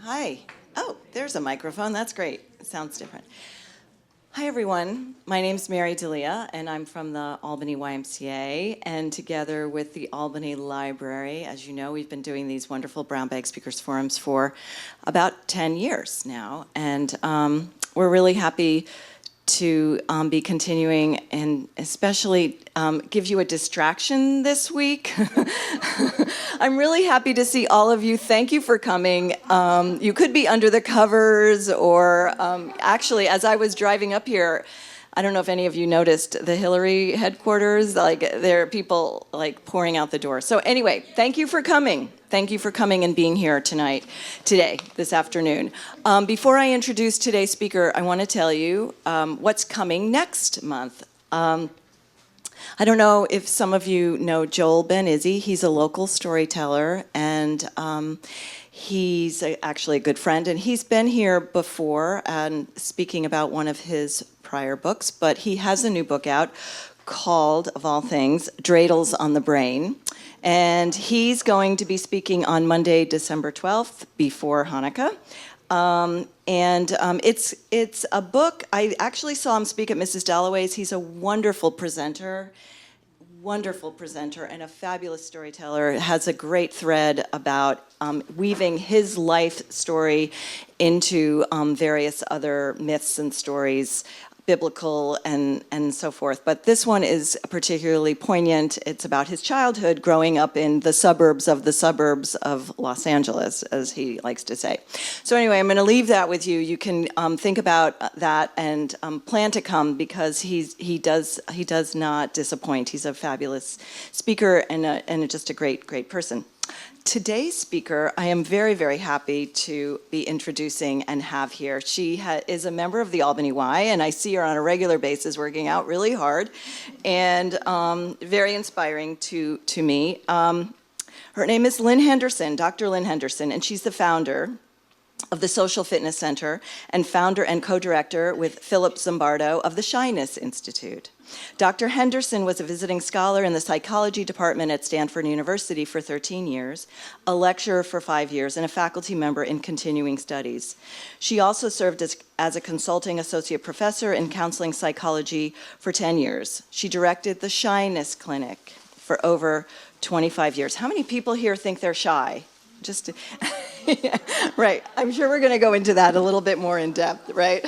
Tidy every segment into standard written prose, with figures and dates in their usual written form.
Hi. Oh, there's a microphone. That's great. It sounds different. Hi, everyone. My name's Mary D'Elia, and I'm from the Albany YMCA. And together with the Albany Library, as you know, we've been doing these wonderful Brown Bag Speakers Forums for about 10 years now. And we're really happy to be continuing and especially give you a distraction this week. I'm really happy to see all of you. Thank you for coming. You could be under the covers or actually, as I was driving up here, I don't know if any of you noticed the Hillary headquarters, like there are people like pouring out the door. So anyway, thank you for coming. Thank you for coming and being here this afternoon. Before I introduce today's speaker, I want to tell you what's coming next month. I don't know if some of you know Joel Ben-Izzy. He's a local storyteller, and he's actually a good friend, and he's been here before and speaking about one of his prior books, but he has a new book out called, of all things, Dreidels on the Brain. And he's going to be speaking on Monday, December 12th, before Hanukkah. It's a book. I actually saw him speak at Mrs. Dalloway's. He's a wonderful presenter, and a fabulous storyteller. Has a great thread about weaving his life story into various other myths and stories, biblical and so forth. But this one is particularly poignant. It's about his childhood growing up in the suburbs of Los Angeles, as he likes to say. So anyway, I'm going to leave that with you. You can think about that and plan to come, because he does not disappoint. He's a fabulous speaker and just a great person. Today's speaker, I am very, very happy to be introducing and have here. She is a member of the Albany Y, and I see her on a regular basis working out really hard, and very inspiring to me. Her name is Lynne Henderson, Dr. Lynne Henderson, and she's the founder of the Social Fitness Center and founder and co-director with Philip Zimbardo of the Shyness Institute. Dr. Henderson was a visiting scholar in the psychology department at Stanford University for 13 years, a lecturer for 5 years, and a faculty member in continuing studies. She also served as a consulting associate professor in counseling psychology for 10 years. She directed the Shyness Clinic for over 25 years. How many people here think they're shy? Yeah, right. I'm sure we're going to go into that a little bit more in depth, right?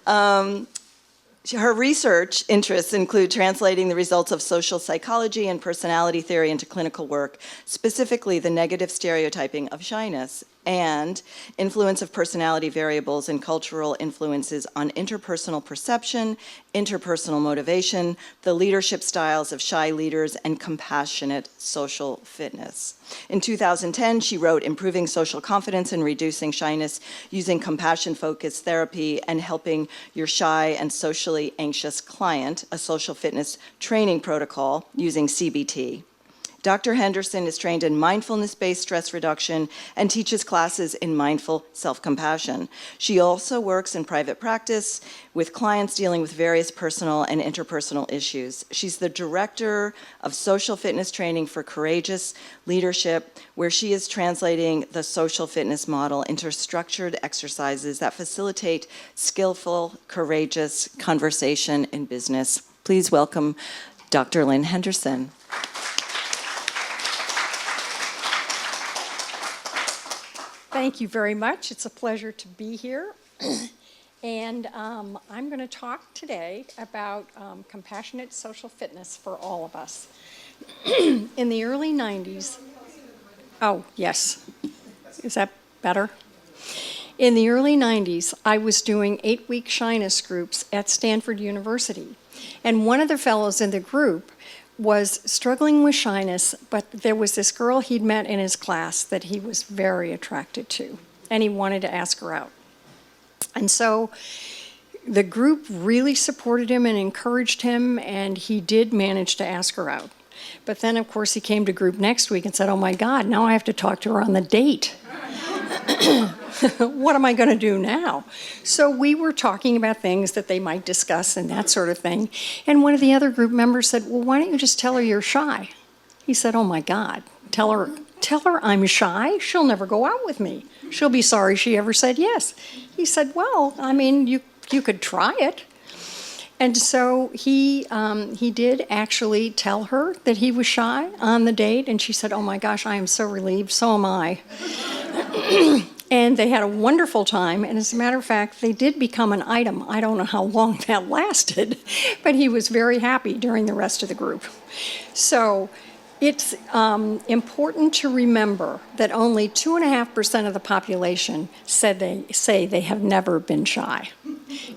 Her research interests include translating the results of social psychology and personality theory into clinical work, specifically the negative stereotyping of shyness and influence of personality variables and cultural influences on interpersonal perception, interpersonal motivation, the leadership styles of shy leaders, and compassionate social fitness. In 2010, she wrote Improving Social Confidence and Reducing Shyness Using Compassion-Focused Therapy and Helping Your Shy and Socially Anxious Client, a Social Fitness Training Protocol using CBT. Dr. Henderson is trained in mindfulness-based stress reduction and teaches classes in mindful self-compassion. She also works in private practice with clients dealing with various personal and interpersonal issues. She's the director of social fitness training for courageous leadership, where she is translating the social fitness model into structured exercises that facilitate skillful, courageous conversation in business. Please welcome Dr. Lynne Henderson. Thank you very much. It's a pleasure to be here. And I'm going to talk today about compassionate social fitness for all of us. In the early 90s, oh, yes. Is that better? In the early 90s, I was doing 8-week shyness groups at Stanford University. And one of the fellows in the group was struggling with shyness, but there was this girl he'd met in his class that he was very attracted to, and he wanted to ask her out. And so the group really supported him and encouraged him, and he did manage to ask her out. But then, of course, he came to group next week and said, oh my God, now I have to talk to her on the date. What am I going to do now? So we were talking about things that they might discuss and that sort of thing. And one of the other group members said, well, why don't you just tell her you're shy? He said, oh my God, tell her tell her I'm shy. She'll never go out with me. She'll be sorry she ever said yes. He said, well, I mean, you could try it. And so he did actually tell her that he was shy on the date, and she said, oh my gosh, I am so relieved, so am I. And they had a wonderful time, and as a matter of fact, they did become an item. I don't know how long that lasted, but he was very happy during the rest of the group. So it's important to remember that only 2.5% of the population say they have never been shy.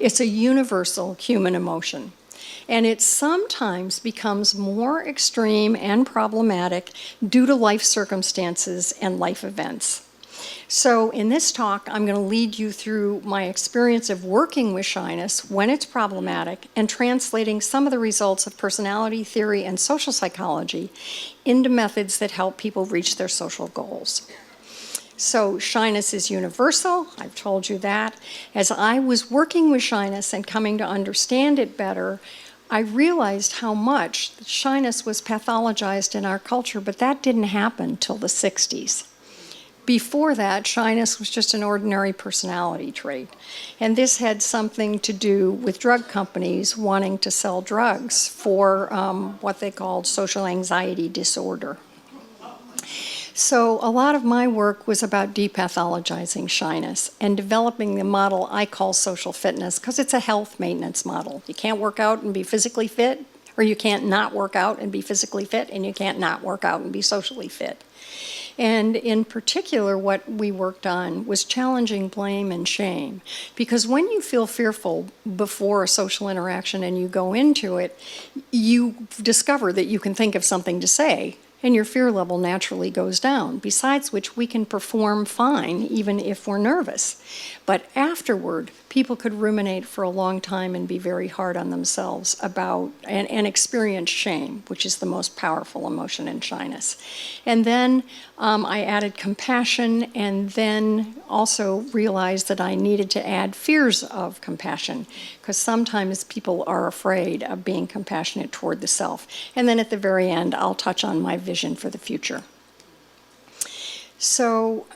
It's a universal human emotion. And it sometimes becomes more extreme and problematic due to life circumstances and life events. So in this talk, I'm going to lead you through my experience of working with shyness when it's problematic and translating some of the results of personality theory and social psychology into methods that help people reach their social goals. So shyness is universal, I've told you that. As I was working with shyness and coming to understand it better, I realized how much shyness was pathologized in our culture, but that didn't happen till the 60s. Before that, shyness was just an ordinary personality trait. And this had something to do with drug companies wanting to sell drugs for what they called social anxiety disorder. So a lot of my work was about depathologizing shyness and developing the model I call social fitness, because it's a health maintenance model. You can't work out and be physically fit, or you can't not work out and be physically fit, and you can't not work out and be socially fit. And in particular, what we worked on was challenging blame and shame. Because when you feel fearful before a social interaction and you go into it, you discover that you can think of something to say, and your fear level naturally goes down. Besides which, we can perform fine even if we're nervous. But afterward, people could ruminate for a long time and be very hard on themselves about, and experience shame, which is the most powerful emotion in shyness. And then I added compassion, and then also realized that I needed to add fears of compassion, because sometimes people are afraid of being compassionate toward the self. And then at the very end, I'll touch on my vision for the future. So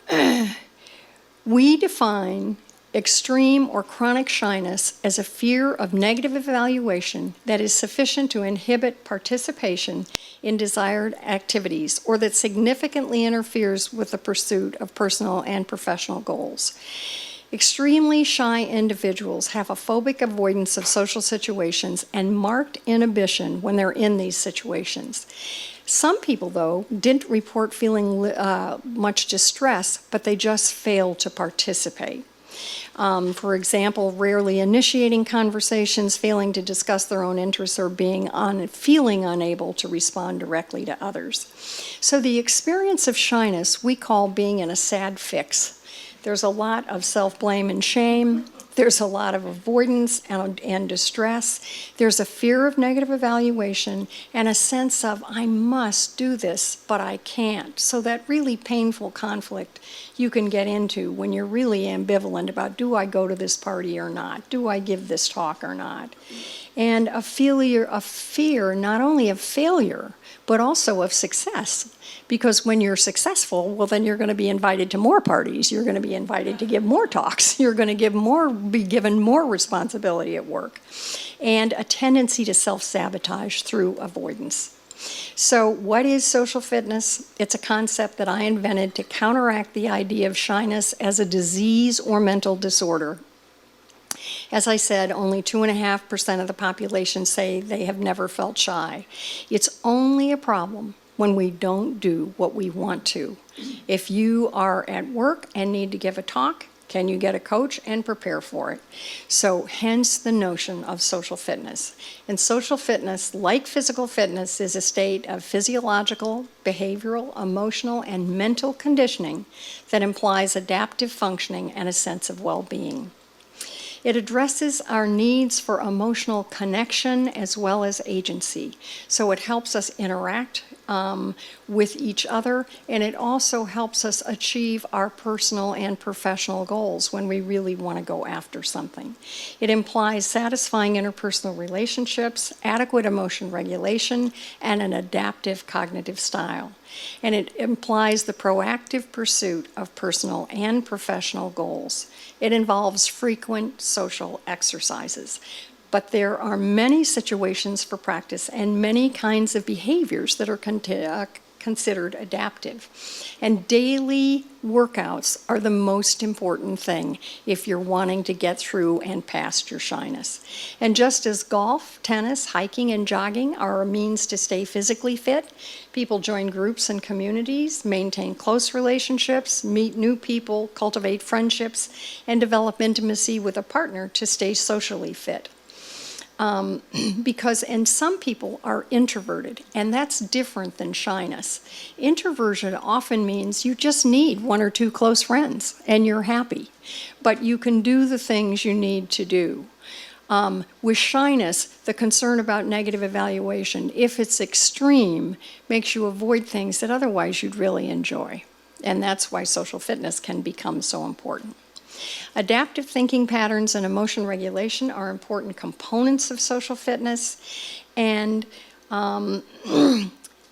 we define extreme or chronic shyness as a fear of negative evaluation that is sufficient to inhibit participation in desired activities, or that significantly interferes with the pursuit of personal and professional goals. Extremely shy individuals have a phobic avoidance of social situations and marked inhibition when they're in these situations. Some people, though, didn't report feeling much distress, but they just failed to participate. For example, rarely initiating conversations, failing to discuss their own interests, or feeling unable to respond directly to others. So the experience of shyness we call being in a sad fix. There's a lot of self-blame and shame. There's a lot of avoidance and distress. There's a fear of negative evaluation and a sense of, I must do this, but I can't. So that really painful conflict you can get into when you're really ambivalent about, do I go to this party or not? Do I give this talk or not? And a fear not only of failure, but also of success. Because when you're successful, well, then you're going to be invited to more parties. You're going to be invited to give more talks. You're going to be given more responsibility at work. And a tendency to self-sabotage through avoidance. So what is social fitness? It's a concept that I invented to counteract the idea of shyness as a disease or mental disorder. As I said, only 2.5% of the population say they have never felt shy. It's only a problem when we don't do what we want to. If you are at work and need to give a talk, can you get a coach and prepare for it? So hence the notion of social fitness. And social fitness, like physical fitness, is a state of physiological, behavioral, emotional, and mental conditioning that implies adaptive functioning and a sense of well-being. It addresses our needs for emotional connection as well as agency. So it helps us interact with each other, and it also helps us achieve our personal and professional goals when we really want to go after something. It implies satisfying interpersonal relationships, adequate emotion regulation, and an adaptive cognitive style. And it implies the proactive pursuit of personal and professional goals. It involves frequent social exercises. But there are many situations for practice and many kinds of behaviors that are considered adaptive. And daily workouts are the most important thing if you're wanting to get through and past your shyness. And just as golf, tennis, hiking, and jogging are a means to stay physically fit, people join groups and communities, maintain close relationships, meet new people, cultivate friendships, and develop intimacy with a partner to stay socially fit. And some people are introverted, and that's different than shyness. Introversion often means you just need one or two close friends, and you're happy. But you can do the things you need to do. With shyness, the concern about negative evaluation, if it's extreme, makes you avoid things that otherwise you'd really enjoy. And that's why social fitness can become so important. Adaptive thinking patterns and emotion regulation are important components of social fitness, and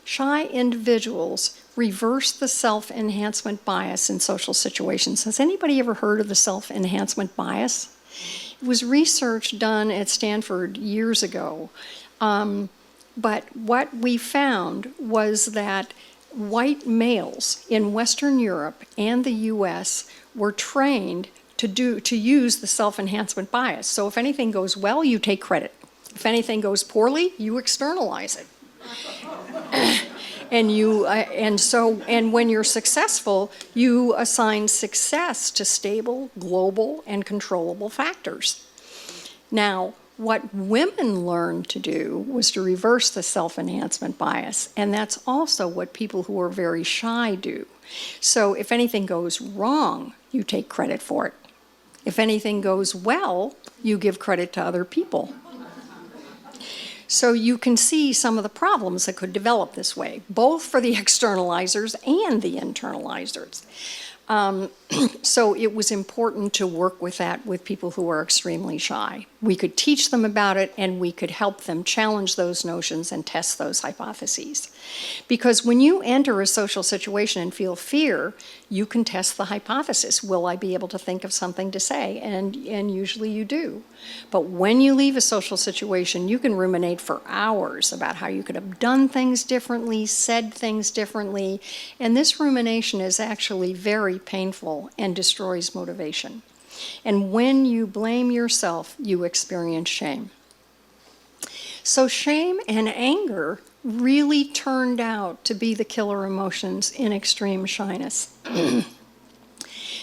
shy individuals reverse the self-enhancement bias in social situations. Has anybody ever heard of the self-enhancement bias? It was research done at Stanford years ago, but what we found was that white males in Western Europe and the US were trained to use the self-enhancement bias. So if anything goes well, you take credit. If anything goes poorly, you externalize it. And when you're successful, you assign success to stable, global, and controllable factors. Now, what women learned to do was to reverse the self-enhancement bias, and that's also what people who are very shy do. So if anything goes wrong, you take credit for it. If anything goes well, you give credit to other people. So you can see some of the problems that could develop this way, both for the externalizers and the internalizers. So it was important to work with that with people who are extremely shy. We could teach them about it, and we could help them challenge those notions and test those hypotheses. Because when you enter a social situation and feel fear, you can test the hypothesis. Will I be able to think of something to say? And usually you do. But when you leave a social situation, you can ruminate for hours about how you could have done things differently, said things differently, and this rumination is actually very painful and destroys motivation. And when you blame yourself, you experience shame. So shame and anger really turned out to be the killer emotions in extreme shyness.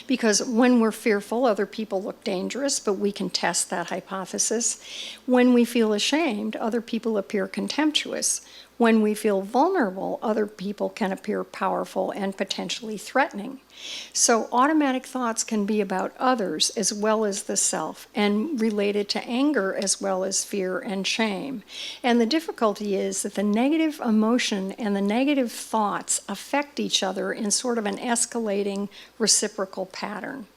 Because when we're fearful, other people look dangerous, but we can test that hypothesis. When we feel ashamed, other people appear contemptuous. When we feel vulnerable, other people can appear powerful and potentially threatening. So automatic thoughts can be about others as well as the self, and related to anger as well as fear and shame. And the difficulty is that the negative emotion and the negative thoughts affect each other in sort of an escalating reciprocal pattern.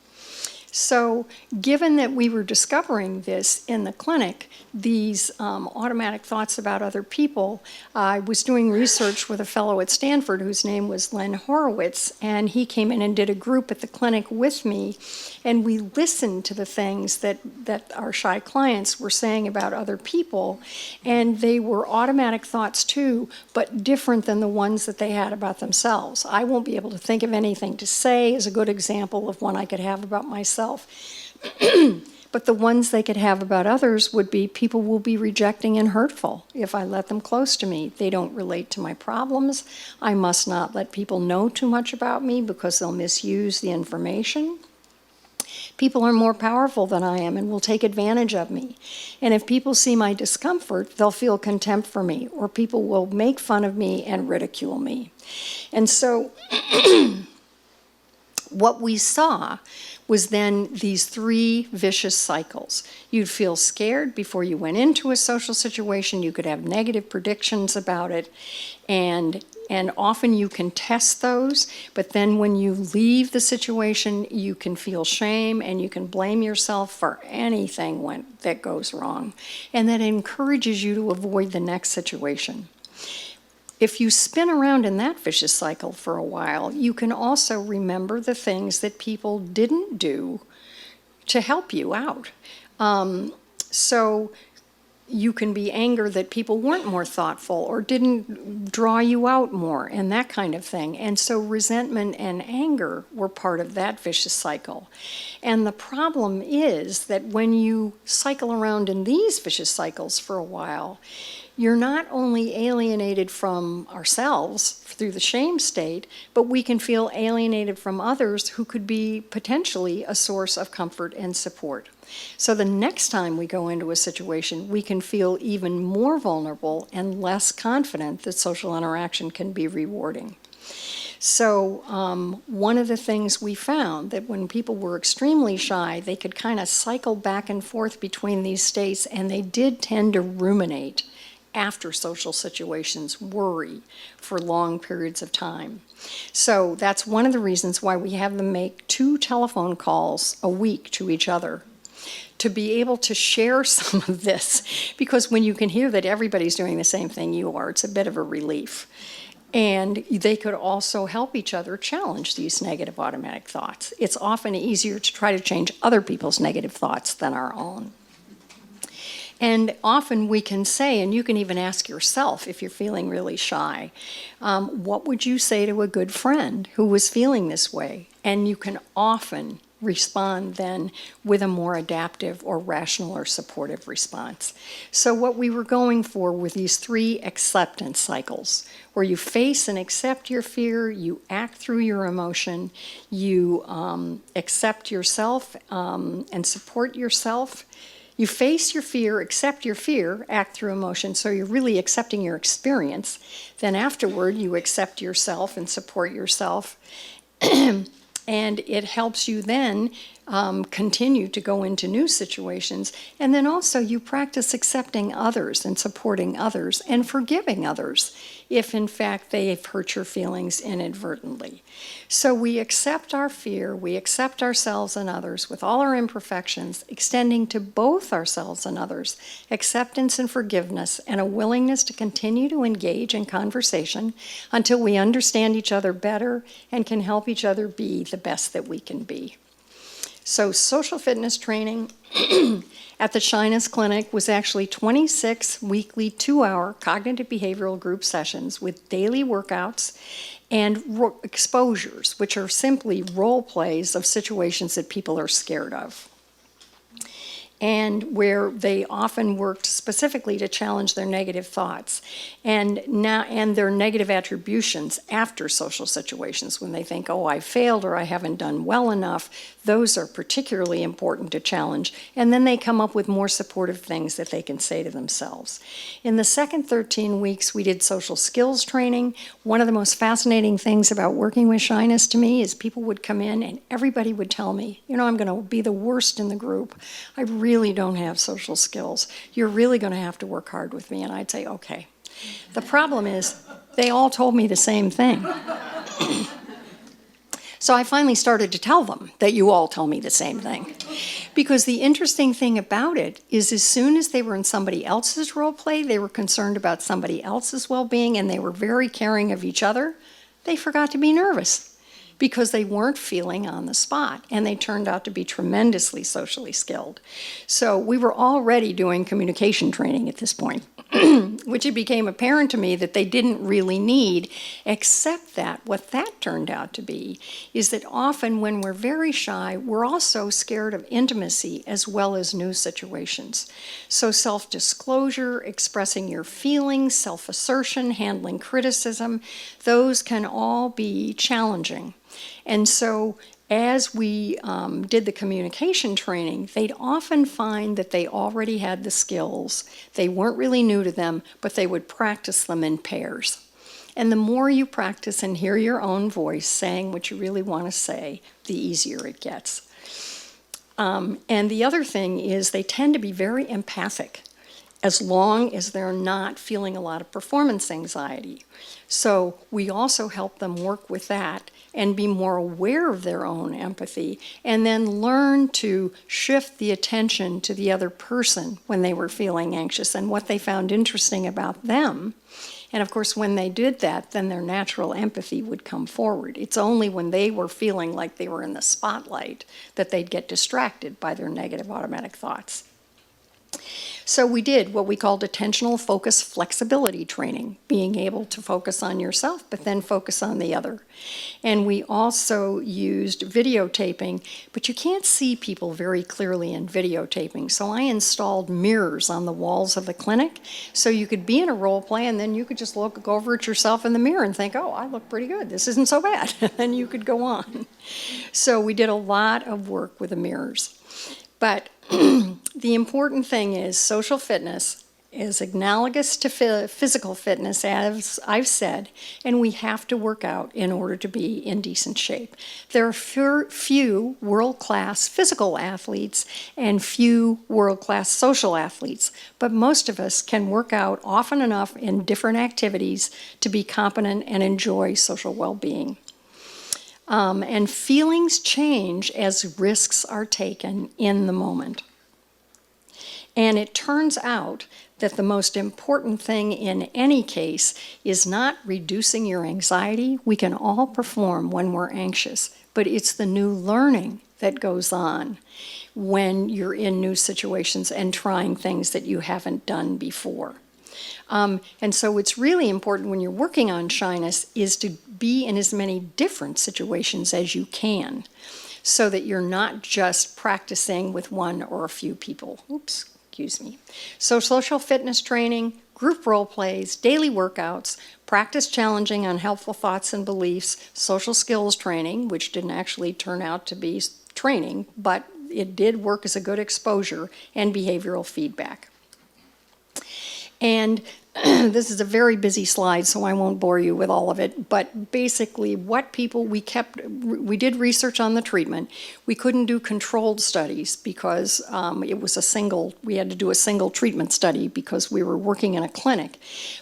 So given that we were discovering this in the clinic, these automatic thoughts about other people, I was doing research with a fellow at Stanford whose name was Len Horowitz, and he came in and did a group at the clinic with me, and we listened to the things that our shy clients were saying about other people, and they were automatic thoughts too, but different than the ones that they had about themselves. I won't be able to think of anything to say as a good example of one I could have about myself. But the ones they could have about others would be, people will be rejecting and hurtful if I let them close to me. They don't relate to my problems. I must not let people know too much about me because they'll misuse the information. People are more powerful than I am and will take advantage of me. And if people see my discomfort, they'll feel contempt for me, or people will make fun of me and ridicule me. And so what we saw was then these three vicious cycles. You'd feel scared before you went into a social situation. You could have negative predictions about it. And And often you can test those, but then when you leave the situation, you can feel shame and you can blame yourself for anything that goes wrong. And that encourages you to avoid the next situation. If you spin around in that vicious cycle for a while, you can also remember the things that people didn't do to help you out. So you can be angered that people weren't more thoughtful or didn't draw you out more and that kind of thing. And so resentment and anger were part of that vicious cycle. And the problem is that when you cycle around in these vicious cycles for a while, you're not only alienated from ourselves through the shame state, but we can feel alienated from others who could be potentially a source of comfort and support. So the next time we go into a situation, we can feel even more vulnerable and less confident that social interaction can be rewarding. So one of the things we found that when people were extremely shy, they could kind of cycle back and forth between these states, and they did tend to ruminate after social situations, worry for long periods of time. So that's one of the reasons why we have them make 2 telephone calls a week to each other, to be able to share some of this, because when you can hear that everybody's doing the same thing you are, it's a bit of a relief. And they could also help each other challenge these negative automatic thoughts. It's often easier to try to change other people's negative thoughts than our own. And often we can say, and you can even ask yourself if you're feeling really shy, what would you say to a good friend who was feeling this way? And you can often respond then with a more adaptive or rational or supportive response. So what we were going for were these 3 acceptance cycles, where you face and accept your fear, you act through your emotion, you accept yourself and support yourself. You face your fear, accept your fear, act through emotion, so you're really accepting your experience. Then afterward, you accept yourself and support yourself. And it helps you then continue to go into new situations. And then also you practice accepting others and supporting others and forgiving others if in fact they've hurt your feelings inadvertently. So we accept our fear, we accept ourselves and others with all our imperfections, extending to both ourselves and others acceptance and forgiveness and a willingness to continue to engage in conversation until we understand each other better and can help each other be the best that we can be. So social fitness training at the Shyness Clinic was actually 26 weekly 2-hour cognitive behavioral group sessions with daily workouts and exposures, which are simply role plays of situations that people are scared of, and where they often worked specifically to challenge their negative thoughts and their negative attributions after social situations when they think, oh, I failed or I haven't done well enough. Those are particularly important to challenge, and then they come up with more supportive things that they can say to themselves. In the second 13 weeks, we did social skills training. One of the most fascinating things about working with shyness to me is people would come in and everybody would tell me, you know, I'm going to be the worst in the group. I really don't have social skills. You're really going to have to work hard with me. And I'd say, okay. The problem is they all told me the same thing. So I finally started to tell them that you all tell me the same thing. Because the interesting thing about it is as soon as they were in somebody else's role play, they were concerned about somebody else's well-being and they were very caring of each other, they forgot to be nervous because they weren't feeling on the spot, and they turned out to be tremendously socially skilled. So we were already doing communication training at this point, which it became apparent to me that they didn't really need, except that what that turned out to be is that often when we're very shy, we're also scared of intimacy as well as new situations. So self-disclosure, expressing your feelings, self-assertion, handling criticism, those can all be challenging. And so as we did the communication training, they'd often find that they already had the skills. They weren't really new to them, but they would practice them in pairs. And the more you practice and hear your own voice saying what you really want to say, the easier it gets. And the other thing is they tend to be very empathic. as long as they're not feeling a lot of performance anxiety. So we also help them work with that and be more aware of their own empathy, and then learn to shift the attention to the other person when they were feeling anxious and what they found interesting about them. And of course, when they did that, then their natural empathy would come forward. It's only when they were feeling like they were in the spotlight that they'd get distracted by their negative automatic thoughts. So we did what we called attentional focus flexibility training, being able to focus on yourself, but then focus on the other. And we also used videotaping, but you can't see people very clearly in videotaping. So I installed mirrors on the walls of the clinic, so you could be in a role play and then you could just go over at yourself in the mirror and think, oh, I look pretty good, this isn't so bad. And then you could go on. So we did a lot of work with the mirrors. But the important thing is social fitness is analogous to physical fitness, as I've said, and we have to work out in order to be in decent shape. There are few world-class physical athletes and few world-class social athletes, but most of us can work out often enough in different activities to be competent and enjoy social well-being. And feelings change as risks are taken in the moment. And it turns out that the most important thing in any case is not reducing your anxiety. We can all perform when we're anxious, but it's the new learning that goes on when you're in new situations and trying things that you haven't done before. And so it's really important when you're working on shyness is to be in as many different situations as you can, so that you're not just practicing with one or a few people. Oops, excuse me. So social fitness training, group role plays, daily workouts, practice challenging unhelpful thoughts and beliefs, social skills training, which didn't actually turn out to be training, but it did work as a good exposure, and behavioral feedback. And this is a very busy slide, so I won't bore you with all of it, but basically we did research on the treatment. We couldn't do controlled studies because we had to do a single treatment study because we were working in a clinic.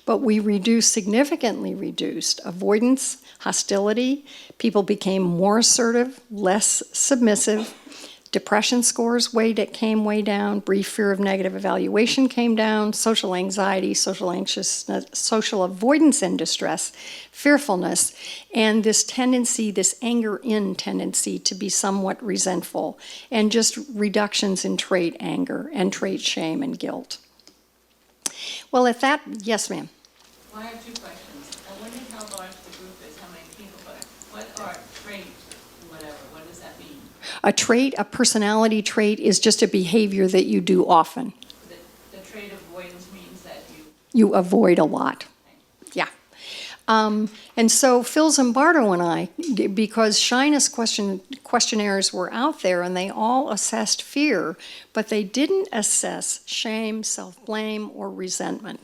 But we significantly reduced avoidance, hostility, people became more assertive, less submissive, depression scores came way down, brief fear of negative evaluation came down, social anxiety, social anxiousness, social avoidance and distress, fearfulness, and this anger-in tendency to be somewhat resentful, and just reductions in trait anger and trait shame and guilt. Well, yes, ma'am. Well, I have two questions. I wondered how large the group is, how many people, but what are traits, whatever, what does that mean? A personality trait is just a behavior that you do often. The trait avoidance means that You avoid a lot. Yeah. And so Phil Zimbardo and I, because shyness questionnaires were out there and they all assessed fear, but they didn't assess shame, self-blame, or resentment.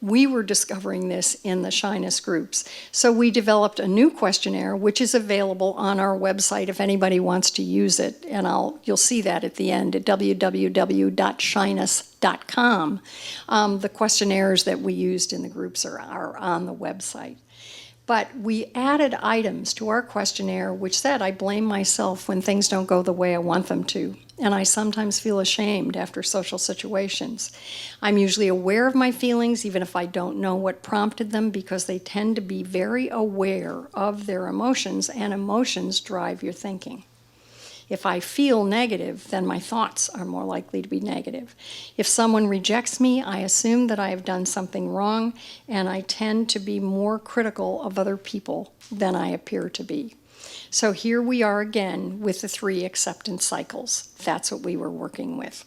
We were discovering this in the shyness groups. So we developed a new questionnaire, which is available on our website if anybody wants to use it. And you'll see that at the end at www.shyness.com. The questionnaires that we used in the groups are on the website. But we added items to our questionnaire which said, I blame myself when things don't go the way I want them to, and I sometimes feel ashamed after social situations. I'm usually aware of my feelings, even if I don't know what prompted them, because they tend to be very aware of their emotions, and emotions drive your thinking. If I feel negative, then my thoughts are more likely to be negative. If someone rejects me, I assume that I have done something wrong, and I tend to be more critical of other people than I appear to be. So here we are again with the 3 acceptance cycles. That's what we were working with.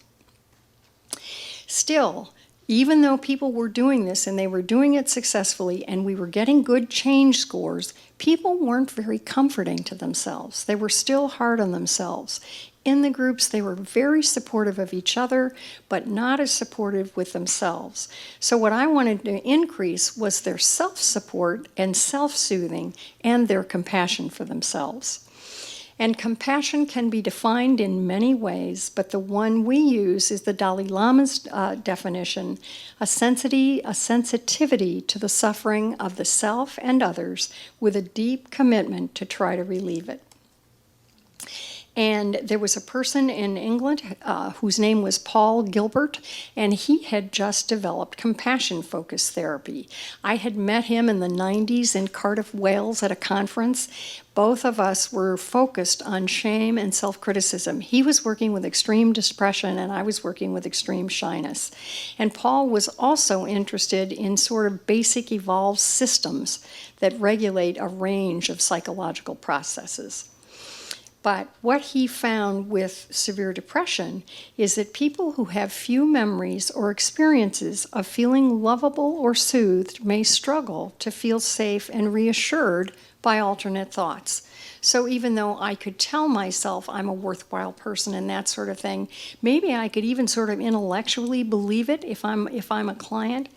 Still, even though people were doing this and they were doing it successfully and we were getting good change scores, people weren't very comforting to themselves. They were still hard on themselves. In the groups, they were very supportive of each other, but not as supportive with themselves. So what I wanted to increase was their self-support and self-soothing and their compassion for themselves. And compassion can be defined in many ways, but the one we use is the Dalai Lama's definition, a sensitivity to the suffering of the self and others with a deep commitment to try to relieve it. And there was a person in England whose name was Paul Gilbert, and he had just developed compassion-focused therapy. I had met him in the 90s in Cardiff, Wales at a conference. Both of us were focused on shame and self-criticism. He was working with extreme depression, and I was working with extreme shyness. And Paul was also interested in sort of basic evolved systems that regulate a range of psychological processes. But what he found with severe depression is that people who have few memories or experiences of feeling lovable or soothed may struggle to feel safe and reassured by alternate thoughts. So even though I could tell myself I'm a worthwhile person and that sort of thing, maybe I could even sort of intellectually believe it if I'm a client,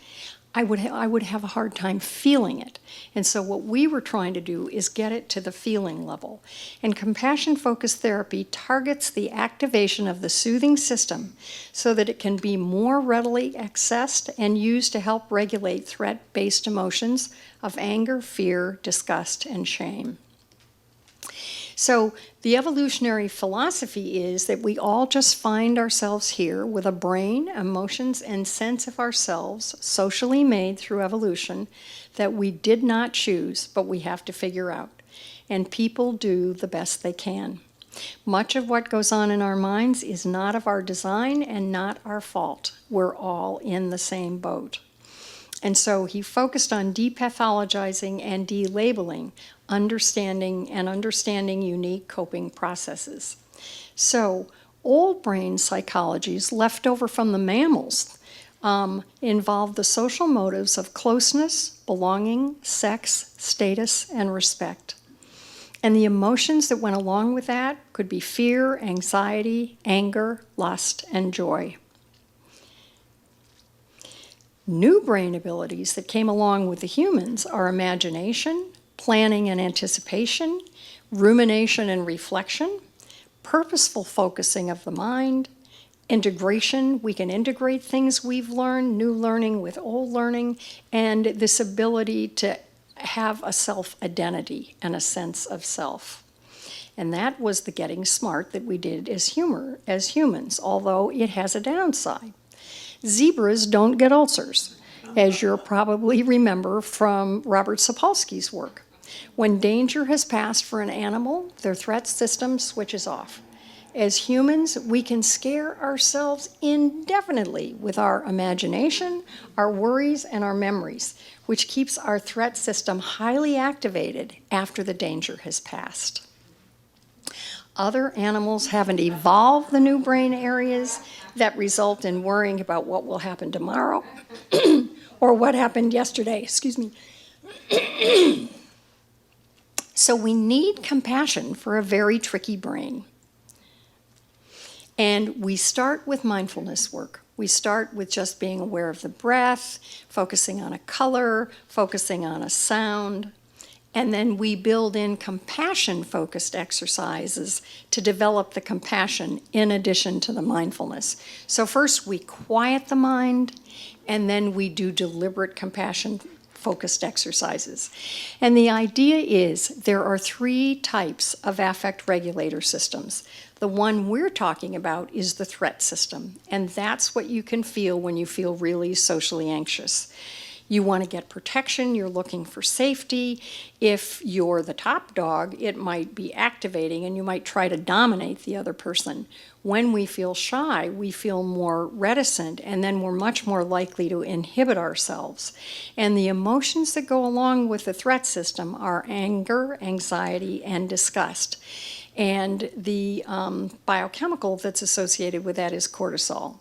I would have a hard time feeling it. And so what we were trying to do is get it to the feeling level. And compassion-focused therapy targets the activation of the soothing system so that it can be more readily accessed and used to help regulate threat-based emotions of anger, fear, disgust, and shame. So the evolutionary philosophy is that we all just find ourselves here with a brain, emotions, and sense of ourselves socially made through evolution that we did not choose, but we have to figure out. And people do the best they can. Much of what goes on in our minds is not of our design and not our fault. We're all in the same boat. And so he focused on depathologizing and delabeling, understanding unique coping processes. So old brain psychologies left over from the mammals involve the social motives of closeness, belonging, sex, status, and respect. And the emotions that went along with that could be fear, anxiety, anger, lust, and joy. New brain abilities that came along with the humans are imagination, planning and anticipation, rumination and reflection, purposeful focusing of the mind, integration. We can integrate things we've learned, new learning with old learning, and this ability to have a self-identity and a sense of self. And that was the getting smart that we did as humans, although it has a downside. Zebras don't get ulcers, as you'll probably remember from Robert Sapolsky's work. When danger has passed for an animal, their threat system switches off. As humans, we can scare ourselves indefinitely with our imagination, our worries, and our memories, which keeps our threat system highly activated after the danger has passed. Other animals haven't evolved the new brain areas that result in worrying about what will happen tomorrow or what happened yesterday, excuse me. So we need compassion for a very tricky brain. And we start with mindfulness work. We start with just being aware of the breath, focusing on a color, focusing on a sound. And then we build in compassion-focused exercises to develop the compassion in addition to the mindfulness. So first we quiet the mind, and then we do deliberate compassion-focused exercises. And the idea is there are 3 types of affect regulator systems. The one we're talking about is the threat system, and that's what you can feel when you feel really socially anxious. You want to get protection, you're looking for safety. If you're the top dog, it might be activating and you might try to dominate the other person. When we feel shy, we feel more reticent, and then we're much more likely to inhibit ourselves. And the emotions that go along with the threat system are anger, anxiety, and disgust. And the biochemical that's associated with that is cortisol.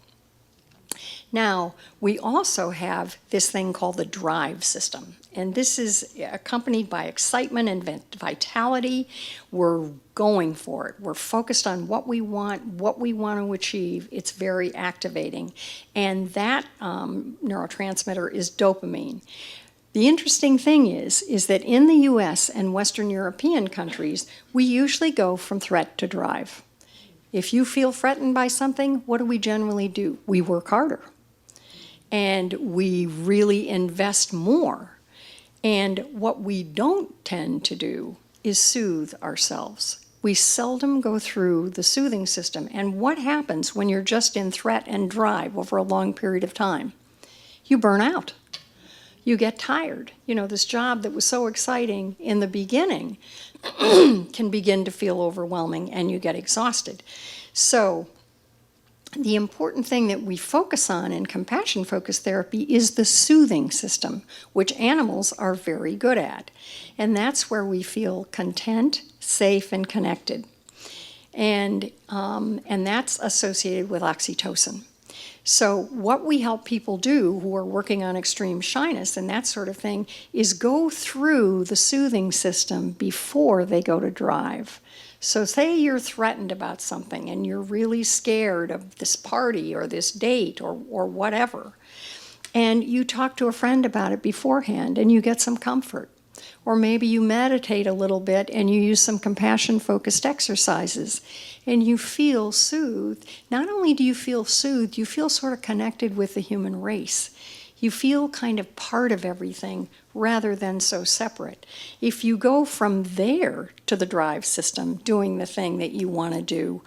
Now, we also have this thing called the drive system, and this is accompanied by excitement and vitality. We're going for it. We're focused on what we want to achieve. It's very activating, and that neurotransmitter is dopamine. The interesting thing is that in the US and Western European countries, we usually go from threat to drive. If you feel threatened by something, what do we generally do? We work harder. And we really invest more. And what we don't tend to do is soothe ourselves. We seldom go through the soothing system. And what happens when you're just in threat and drive over a long period of time? You burn out. You get tired. You know, this job that was so exciting in the beginning can begin to feel overwhelming, and you get exhausted. So the important thing that we focus on in compassion-focused therapy is the soothing system, which animals are very good at. And that's where we feel content, safe, and connected. And that's associated with oxytocin. So what we help people do who are working on extreme shyness and that sort of thing is go through the soothing system before they go to drive. So say you're threatened about something and you're really scared of this party or this date or whatever, and you talk to a friend about it beforehand and you get some comfort. Or maybe you meditate a little bit and you use some compassion-focused exercises and you feel soothed. Not only do you feel soothed, you feel sort of connected with the human race. You feel kind of part of everything rather than so separate. If you go from there to the drive system, doing the thing that you want to do,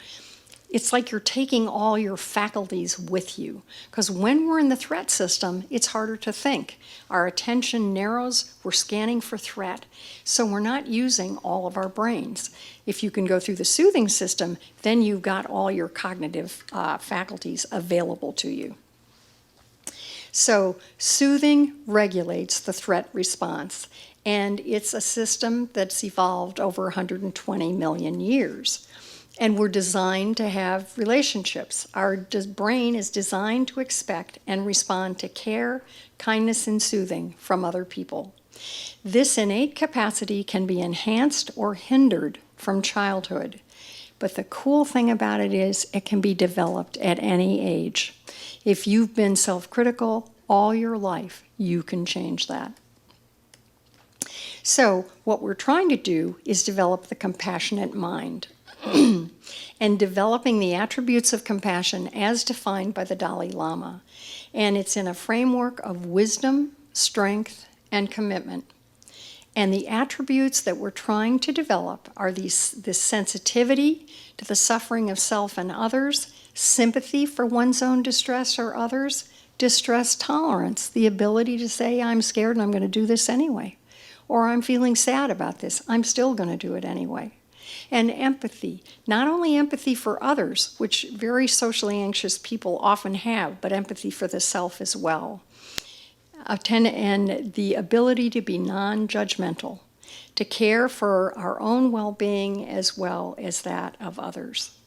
it's like you're taking all your faculties with you. Because when we're in the threat system, it's harder to think. Our attention narrows, we're scanning for threat, so we're not using all of our brains. If you can go through the soothing system, then you've got all your cognitive faculties available to you. So soothing regulates the threat response, and it's a system that's evolved over 120 million years. And we're designed to have relationships. Our brain is designed to expect and respond to care, kindness, and soothing from other people. This innate capacity can be enhanced or hindered from childhood. But the cool thing about it is it can be developed at any age. If you've been self-critical all your life, you can change that. So what we're trying to do is develop the compassionate mind. And developing the attributes of compassion as defined by the Dalai Lama. And it's in a framework of wisdom, strength, and commitment. And the attributes that we're trying to develop are this sensitivity to the suffering of self and others, sympathy for one's own distress or others, distress tolerance, the ability to say, I'm scared and I'm going to do this anyway. Or I'm feeling sad about this, I'm still going to do it anyway. And empathy, not only empathy for others, which very socially anxious people often have, but empathy for the self as well. And the ability to be non-judgmental, to care for our own well-being as well as that of others.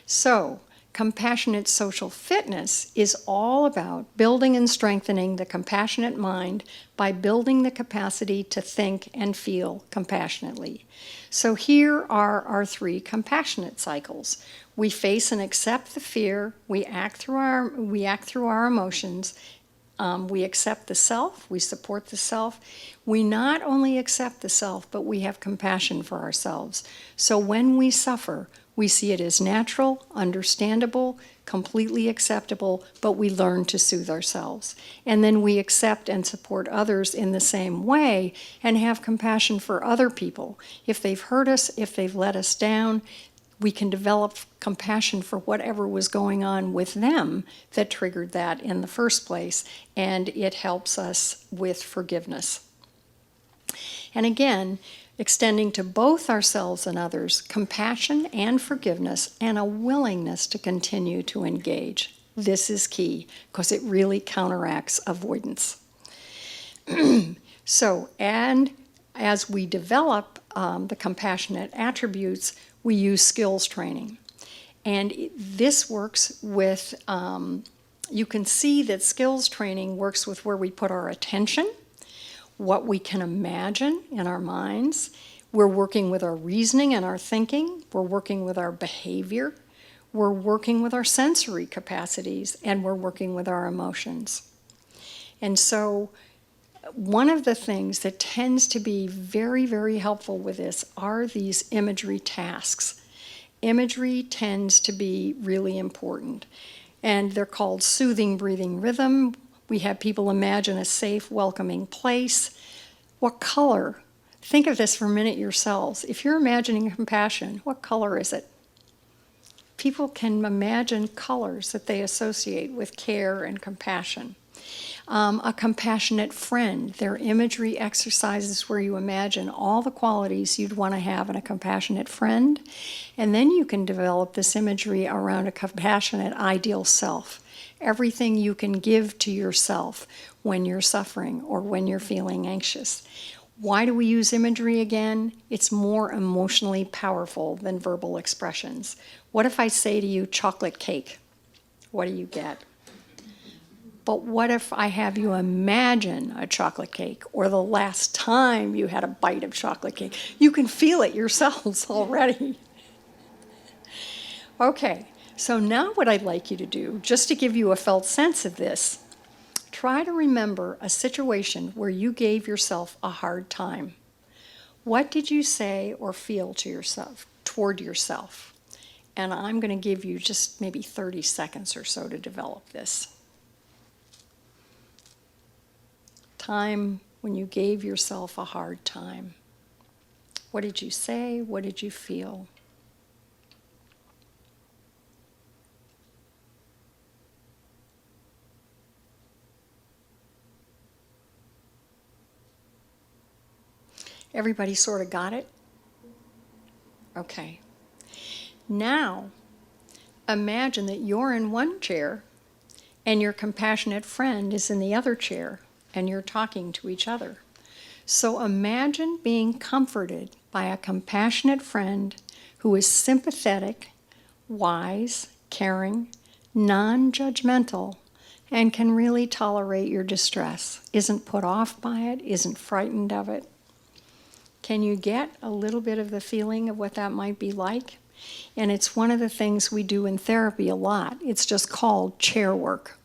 So, compassionate social fitness is all about building and strengthening the compassionate mind by building the capacity to think and feel compassionately. So here are our 3 compassionate cycles. We face and accept the fear, we act through our emotions, we accept the self, we support the self. We not only accept the self, but we have compassion for ourselves. So when we suffer, we see it as natural, understandable, completely acceptable, but we learn to soothe ourselves. And then we accept and support others in the same way and have compassion for other people. If they've hurt us, if they've let us down, we can develop compassion for whatever was going on with them that triggered that in the first place, and it helps us with forgiveness. And again, extending to both ourselves and others compassion and forgiveness and a willingness to continue to engage. This is key because it really counteracts avoidance. So, and as we develop the compassionate attributes, we use skills training. And this works with, you can see that skills training works with where we put our attention, what we can imagine in our minds. We're working with our reasoning and our thinking. We're working with our behavior. We're working with our sensory capacities, and we're working with our emotions. And so one of the things that tends to be very, very helpful with this are these imagery tasks. Imagery tends to be really important, and they're called soothing breathing rhythm. We have people imagine a safe, welcoming place. What color? Think of this for a minute yourselves. If you're imagining compassion, what color is it? People can imagine colors that they associate with care and compassion. A compassionate friend, their imagery exercises where you imagine all the qualities you'd want to have in a compassionate friend, and then you can develop this imagery around a compassionate ideal self. Everything you can give to yourself when you're suffering or when you're feeling anxious. Why do we use imagery again? It's more emotionally powerful than verbal expressions. What if I say to you, chocolate cake? What do you get? But what if I have you imagine a chocolate cake or the last time you had a bite of chocolate cake? You can feel it yourselves already. Okay, so now what I'd like you to do, just to give you a felt sense of this, try to remember a situation where you gave yourself a hard time. What did you say or feel to yourself, toward yourself? And I'm going to give you just maybe 30 seconds or so to develop this. Time when you gave yourself a hard time. What did you say? What did you feel? Everybody sort of got it? Okay. Now, imagine that you're in one chair and your compassionate friend is in the other chair and you're talking to each other. So imagine being comforted by a compassionate friend who is sympathetic, wise, caring, non-judgmental, and can really tolerate your distress, isn't put off by it, isn't frightened of it. Can you get a little bit of the feeling of what that might be like? And it's one of the things we do in therapy a lot. It's just called chair work.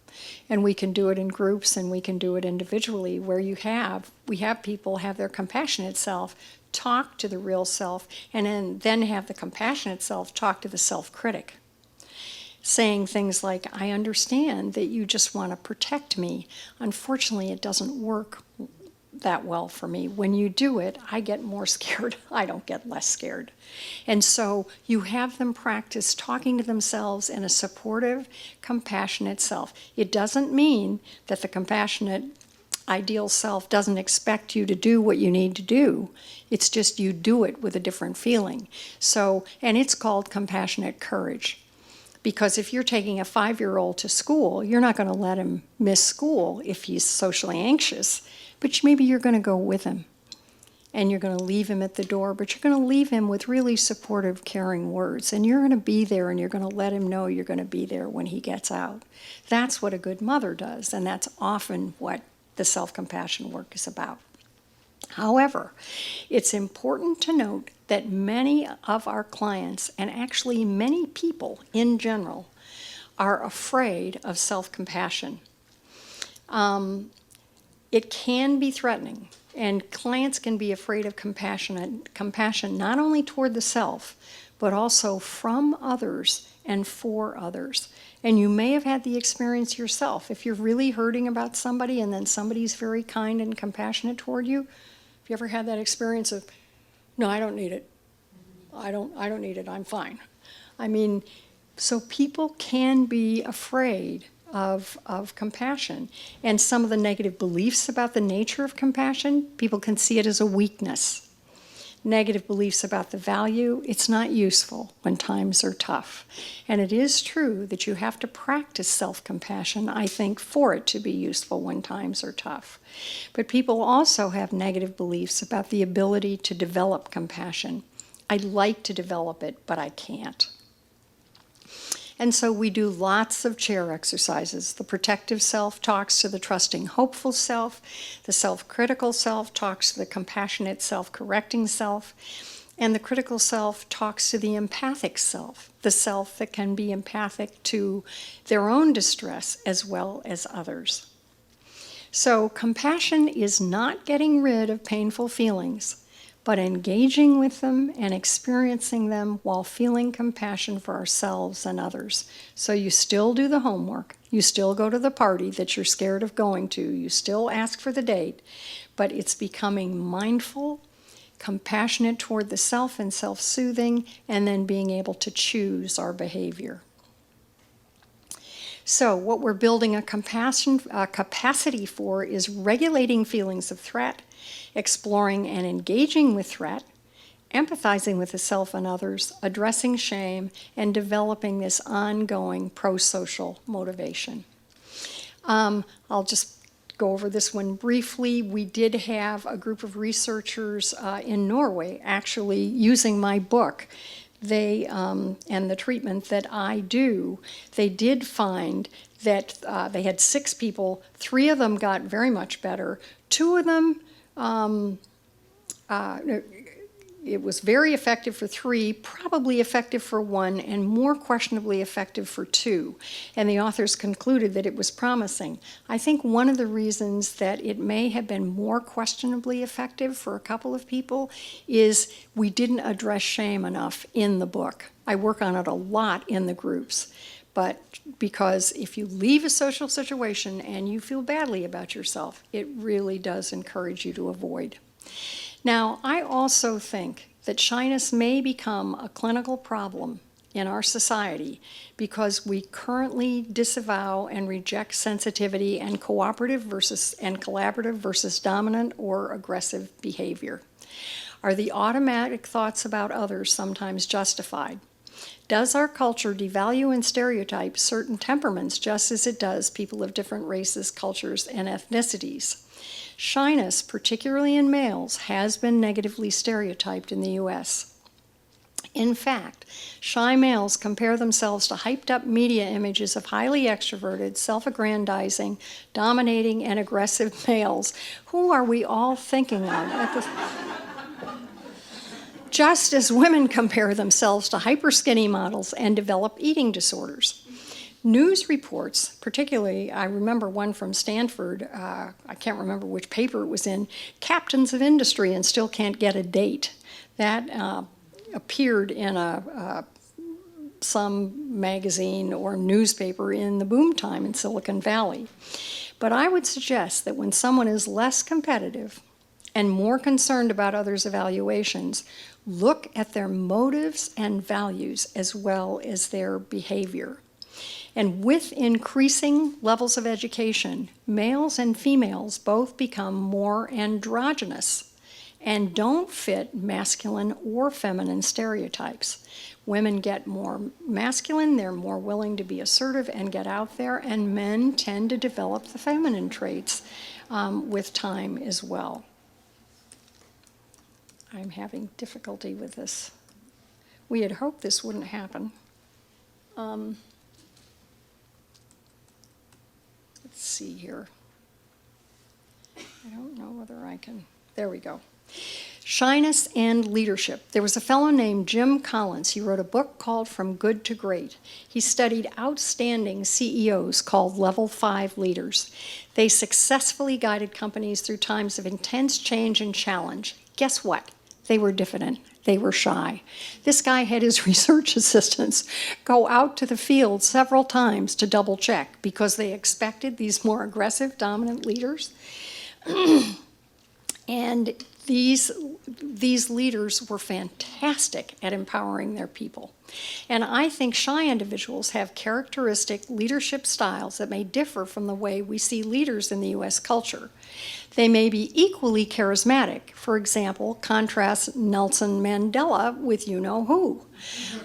And we can do it in groups and we can do it individually where we have people have their compassionate self talk to the real self and then have the compassionate self talk to the self-critic. Saying things like, I understand that you just want to protect me. Unfortunately, it doesn't work that well for me. When you do it, I get more scared. I don't get less scared. And so you have them practice talking to themselves in a supportive, compassionate self. It doesn't mean that the compassionate, ideal self doesn't expect you to do what you need to do. It's just you do it with a different feeling. So, and it's called compassionate courage. Because if you're taking a 5-year-old to school, you're not going to let him miss school if he's socially anxious. But maybe you're going to go with him. And you're going to leave him at the door, but you're going to leave him with really supportive, caring words. And you're going to be there, and you're going to let him know you're going to be there when he gets out. That's what a good mother does, and that's often what the self-compassion work is about. However, it's important to note that many of our clients, and actually many people in general, are afraid of self-compassion. It can be threatening, and clients can be afraid of compassion not only toward the self, but also from others and for others. And you may have had the experience yourself. If you're really hurting about somebody and then somebody's very kind and compassionate toward you, have you ever had that experience of, no, I don't need it. I don't need it, I'm fine. I mean, so people can be afraid of compassion. And some of the negative beliefs about the nature of compassion, people can see it as a weakness. Negative beliefs about the value, it's not useful when times are tough. And it is true that you have to practice self-compassion, I think, for it to be useful when times are tough. But people also have negative beliefs about the ability to develop compassion. I'd like to develop it, but I can't. And so we do lots of chair exercises. The protective self talks to the trusting, hopeful self. The self-critical self talks to the compassionate, self-correcting self. And the critical self talks to the empathic self, the self that can be empathic to their own distress as well as others. So compassion is not getting rid of painful feelings, but engaging with them and experiencing them while feeling compassion for ourselves and others. So you still do the homework, you still go to the party that you're scared of going to, you still ask for the date, but it's becoming mindful, compassionate toward the self and self-soothing, and then being able to choose our behavior. So what we're building a capacity for is regulating feelings of threat, exploring and engaging with threat, empathizing with the self and others, addressing shame, and developing this ongoing pro-social motivation. I'll just go over this one briefly. We did have a group of researchers in Norway actually using my book. They, and the treatment that I do, they did find that they had 6 people, 3 of them got very much better, 2 of them, it was very effective for 3, probably effective for 1, and more questionably effective for 2. And the authors concluded that it was promising. I think one of the reasons that it may have been more questionably effective for a couple of people is we didn't address shame enough in the book. I work on it a lot in the groups. But because if you leave a social situation and you feel badly about yourself, it really does encourage you to avoid. Now, I also think that shyness may become a clinical problem in our society because we currently disavow and reject sensitivity and collaborative versus dominant or aggressive behavior. Are the automatic thoughts about others sometimes justified? Does our culture devalue and stereotype certain temperaments just as it does people of different races, cultures, and ethnicities? Shyness, particularly in males, has been negatively stereotyped in the U.S. In fact, shy males compare themselves to hyped-up media images of highly extroverted, self-aggrandizing, dominating, and aggressive males. Who are we all thinking of? Just as women compare themselves to hyper-skinny models and develop eating disorders. News reports, particularly, I remember one from Stanford, I can't remember which paper it was in, captains of industry and still can't get a date. That appeared in some magazine or newspaper in the boom time in Silicon Valley. But I would suggest that when someone is less competitive and more concerned about others' evaluations, look at their motives and values as well as their behavior. And with increasing levels of education, males and females both become more androgynous and don't fit masculine or feminine stereotypes. Women get more masculine, they're more willing to be assertive and get out there, and men tend to develop the feminine traits with time as well. I'm having difficulty with this. We had hoped this wouldn't happen. Let's see here. I don't know whether I can, there we go. Shyness and leadership. There was a fellow named Jim Collins. He wrote a book called From Good to Great. He studied outstanding CEOs called Level 5 leaders. They successfully guided companies through times of intense change and challenge. Guess what? They were diffident. They were shy. This guy had his research assistants go out to the field several times to double check because they expected these more aggressive, dominant leaders. And these leaders were fantastic at empowering their people. And I think shy individuals have characteristic leadership styles that may differ from the way we see leaders in the U.S. culture. They may be equally charismatic. For example, contrast Nelson Mandela with you-know-who.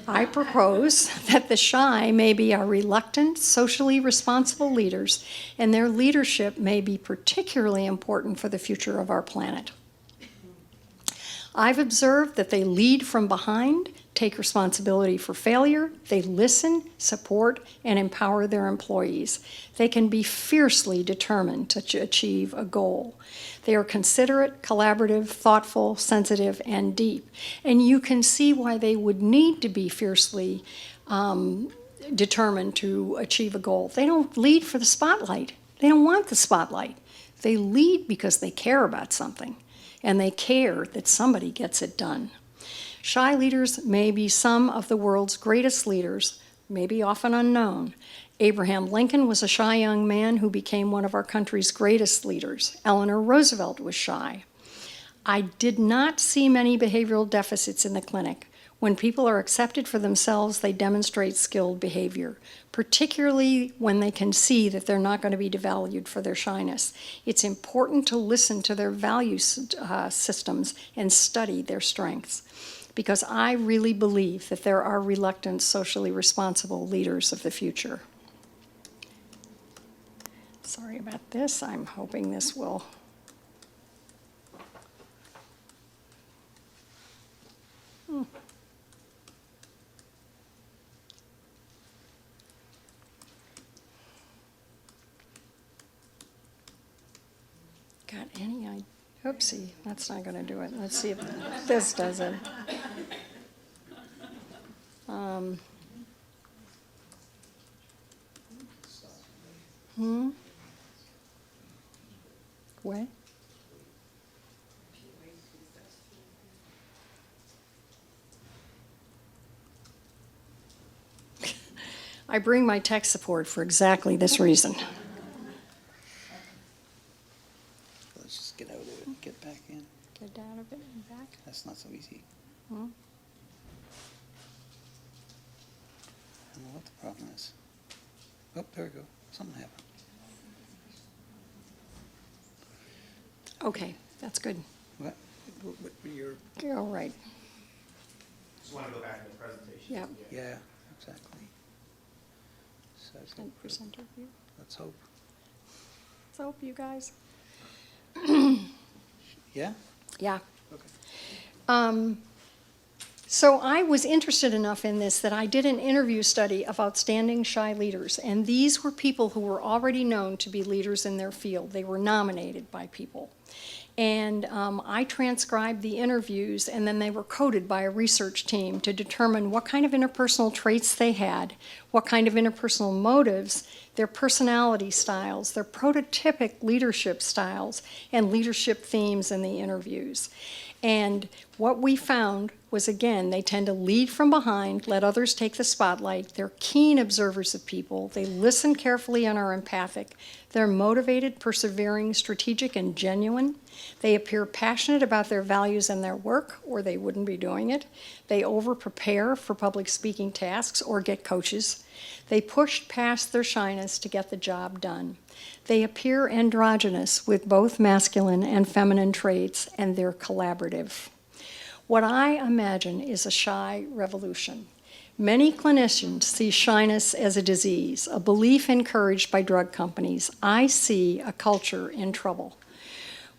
I propose that the shy may be our reluctant, socially responsible leaders, and their leadership may be particularly important for the future of our planet. I've observed that they lead from behind, take responsibility for failure, they listen, support, and empower their employees. They can be fiercely determined to achieve a goal. They are considerate, collaborative, thoughtful, sensitive, and deep. And you can see why they would need to be fiercely determined to achieve a goal. They don't lead for the spotlight. They don't want the spotlight. They lead because they care about something, and they care that somebody gets it done. Shy leaders may be some of the world's greatest leaders, maybe often unknown. Abraham Lincoln was a shy young man who became one of our country's greatest leaders. Eleanor Roosevelt was shy. I did not see many behavioral deficits in the clinic. When people are accepted for themselves, they demonstrate skilled behavior, particularly when they can see that they're not going to be devalued for their shyness. It's important to listen to their value systems and study their strengths, because I really believe that there are reluctant, socially responsible leaders of the future. Sorry about this. I'm hoping this will... Got any idea? Oopsie, that's not going to do it. Let's see if this does it. What? I bring my tech support for exactly this reason. Let's just get out of it and get back in. Get out of it and back. That's not so easy. I don't know what the problem is. Oh, there we go. Something happened. Okay, that's good. What? You're, All right. Just want to go back to the presentation. Yeah. yeah, exactly. So And presenter view. let's hope. Let's hope, you guys. Yeah? Yeah. Okay. So I was interested enough in this that I did an interview study of outstanding shy leaders, and these were people who were already known to be leaders in their field. They were nominated by people. And I transcribed the interviews, and then they were coded by a research team to determine what kind of interpersonal traits they had, what kind of interpersonal motives, their personality styles, their prototypic leadership styles, and leadership themes in the interviews. And what we found was, again, they tend to lead from behind, let others take the spotlight. They're keen observers of people. They listen carefully and are empathic. They're motivated, persevering, strategic, and genuine. They appear passionate about their values and their work, or they wouldn't be doing it. They over-prepare for public speaking tasks or get coaches. They push past their shyness to get the job done. They appear androgynous with both masculine and feminine traits, and they're collaborative. What I imagine is a shy revolution. Many clinicians see shyness as a disease, a belief encouraged by drug companies. I see a culture in trouble.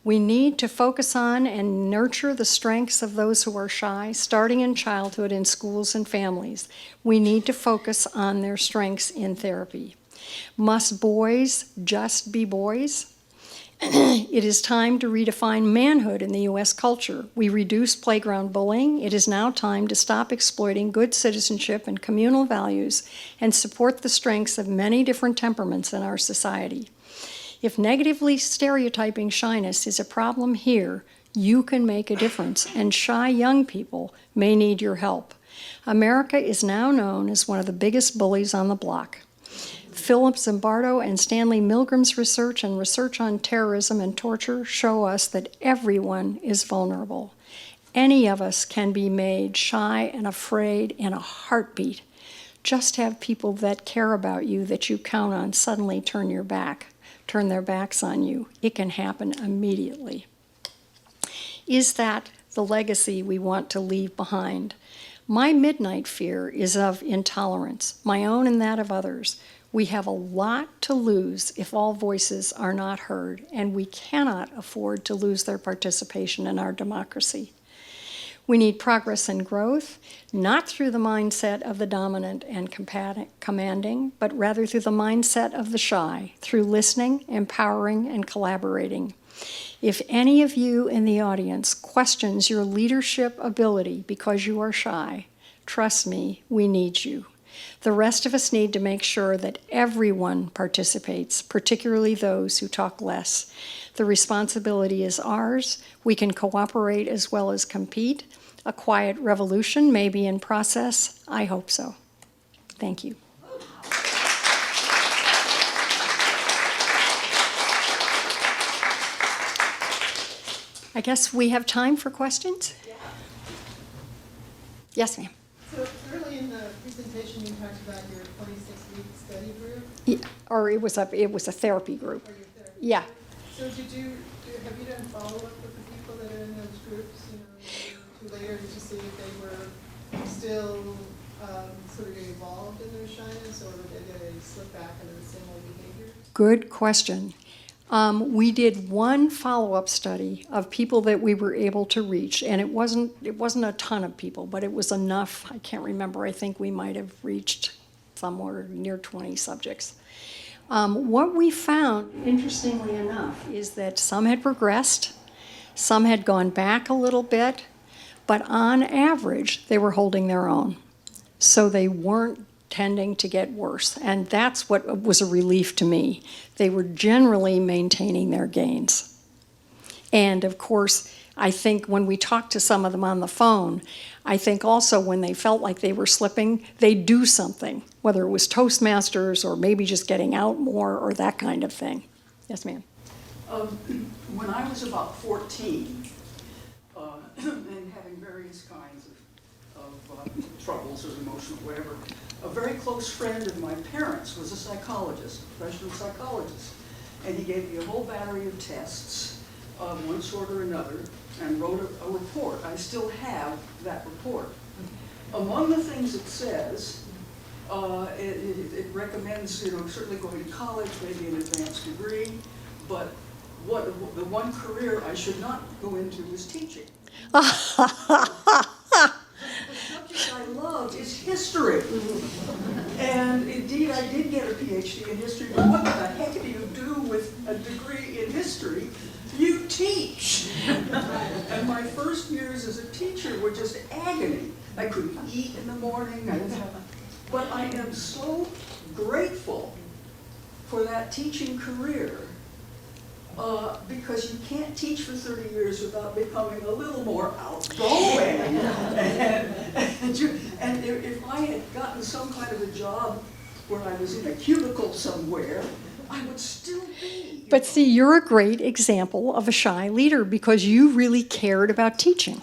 We need to focus on and nurture the strengths of those who are shy, starting in childhood, in schools and families. We need to focus on their strengths in therapy. Must boys just be boys? It is time to redefine manhood in the U.S. culture. We reduce playground bullying. It is now time to stop exploiting good citizenship and communal values and support the strengths of many different temperaments in our society. If negatively stereotyping shyness is a problem here, you can make a difference, and shy young people may need your help. America is now known as one of the biggest bullies on the block. Philip Zimbardo and Stanley Milgram's research and research on terrorism and torture show us that everyone is vulnerable. Any of us can be made shy and afraid in a heartbeat. Just have people that care about you, that you count on, suddenly turn their backs on you. It can happen immediately. Is that the legacy we want to leave behind? My midnight fear is of intolerance, my own and that of others. We have a lot to lose if all voices are not heard, and we cannot afford to lose their participation in our democracy. We need progress and growth, not through the mindset of the dominant and commanding, but rather through the mindset of the shy, through listening, empowering, and collaborating. If any of you in the audience questions your leadership ability because you are shy, trust me, we need you. The rest of us need to make sure that everyone participates, particularly those who talk less. The responsibility is ours. We can cooperate as well as compete. A quiet revolution may be in process. I hope so. Thank you. I guess we have time for questions? Yeah. Yes, ma'am. So early in the presentation, you talked about your 26-week study group Yeah, or it was a therapy group. or your therapy. Yeah. So have you done follow-up with the people that are in those groups, a year or two later, to see if they were still sort of involved in their shyness, or did they slip back into the same old behavior? Good question. We did one follow-up study of people that we were able to reach, and it wasn't a ton of people, but it was enough. I can't remember. I think we might have reached somewhere near 20 subjects. What we found, interestingly enough, is that some had progressed, some had gone back a little bit, but on average, they were holding their own. So they weren't tending to get worse, and that's what was a relief to me. They were generally maintaining their gains. And of course, I think when we talked to some of them on the phone, I think also when they felt like they were slipping, they'd do something, whether it was Toastmasters or maybe just getting out more or that kind of thing. Yes, ma'am. When I was about 14, and having various kinds of troubles or emotional whatever, a very close friend of my parents was a psychologist, a professional psychologist, and he gave me a whole battery of tests of one sort or another and wrote a report. I still have that report. Among the things it says, it recommends, certainly going to college, maybe an advanced degree, but the one career I should not go into is teaching. The subject I love is history. And indeed, I did get a PhD in history, but what the heck do you do with a degree in history? You teach. And my first years as a teacher were just agony. I couldn't eat in the morning. But I am so grateful for that teaching career. Because you can't teach for 30 years without becoming a little more outgoing. And if I had gotten some kind of a job where I was in a cubicle somewhere, I would still be. But see, you're a great example of a shy leader because you really cared about teaching.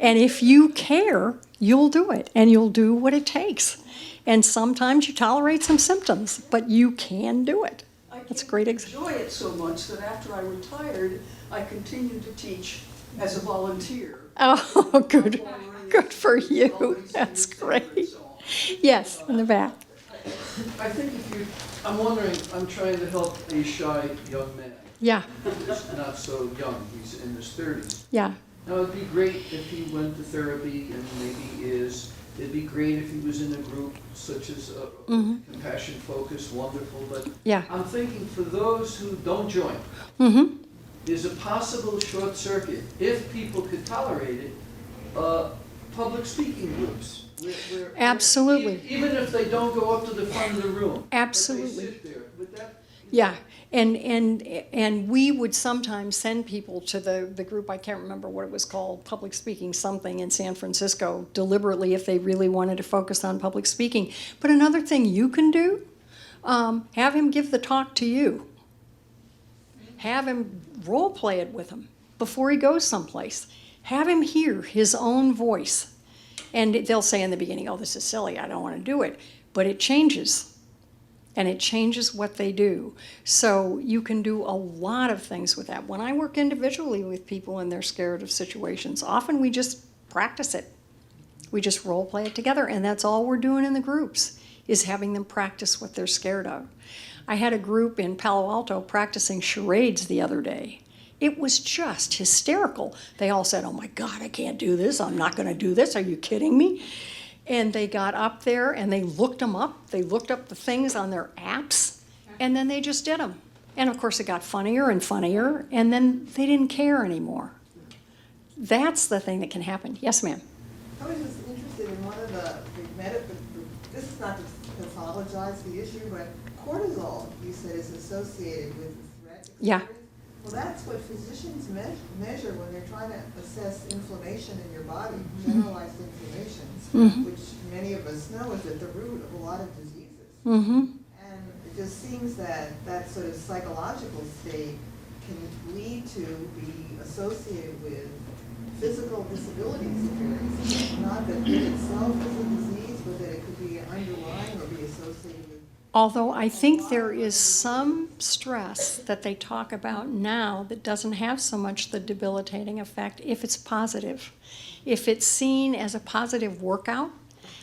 And if you care, you'll do it, and you'll do what it takes. And sometimes you tolerate some symptoms, but you can do it. That's a great example. I enjoy it so much that after I retired, I continued to teach as a volunteer. Oh, good. Good for you. That's great. Yes, in the back. I think I'm wondering, I'm trying to help a shy young man. Yeah, He's not so young, he's in his 30s. yeah. Now, it'd be great if he went to therapy and maybe it'd be great if he was in a group such as Compassion Focus, wonderful, but Yeah. I'm thinking for those who don't join, there's a possible short circuit, if people could tolerate it, public speaking groups. Where Absolutely. Even if they don't go up to the front of the room. Absolutely. But they sit there. Would that? Yeah, and we would sometimes send people to the group, I can't remember what it was called, public speaking something in San Francisco, deliberately if they really wanted to focus on public speaking. But another thing you can do, have him give the talk to you. Have him role play it with him before he goes someplace. Have him hear his own voice. And they'll say in the beginning, oh, this is silly, I don't want to do it. But it changes. And it changes what they do. So you can do a lot of things with that. When I work individually with people and they're scared of situations, often we just practice it. We just role play it together, and that's all we're doing in the groups, is having them practice what they're scared of. I had a group in Palo Alto practicing charades the other day. It was just hysterical. They all said, oh my God, I can't do this. I'm not going to do this. Are you kidding me? And they got up there and they looked them up. They looked up the things on their apps, and then they just did them. And of course, it got funnier and funnier, and then they didn't care anymore. That's the thing that can happen. Yes, ma'am. I was just interested in one of the this is not to pathologize the issue, but cortisol, you said, is associated with the threat Yeah. experience. Well, that's what physicians measure when they're trying to assess inflammation in your body, generalized inflammation, which many of us know is at the root of a lot of diseases. Mm-hmm. And it just seems that that sort of psychological state can lead to be associated with physical disabilities experiences. Not that it itself is a disease, but that it could be underlying or be associated with. Although I think there is some stress that they talk about now that doesn't have so much the debilitating effect if it's positive. If it's seen as a positive workout,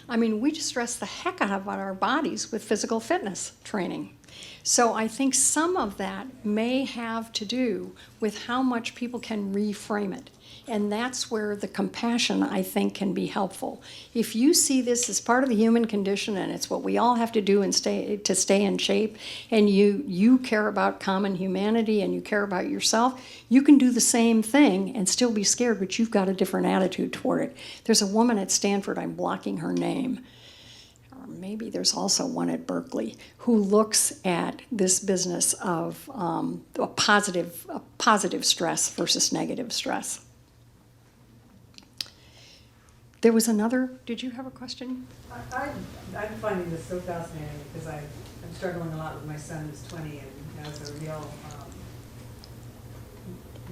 I mean, we stress the heck out of our bodies with physical fitness training. So I think some of that may have to do with how much people can reframe it. And that's where the compassion, I think, can be helpful. If you see this as part of the human condition and it's what we all have to do and to stay in shape, and you care about common humanity and you care about yourself, you can do the same thing and still be scared, but you've got a different attitude toward it. There's a woman at Stanford, I'm blocking her name, or maybe there's also one at Berkeley, who looks at this business of a positive stress versus negative stress. There was another, did you have a question? I'm finding this so fascinating because I'm struggling a lot with my son who's 20 and has a real,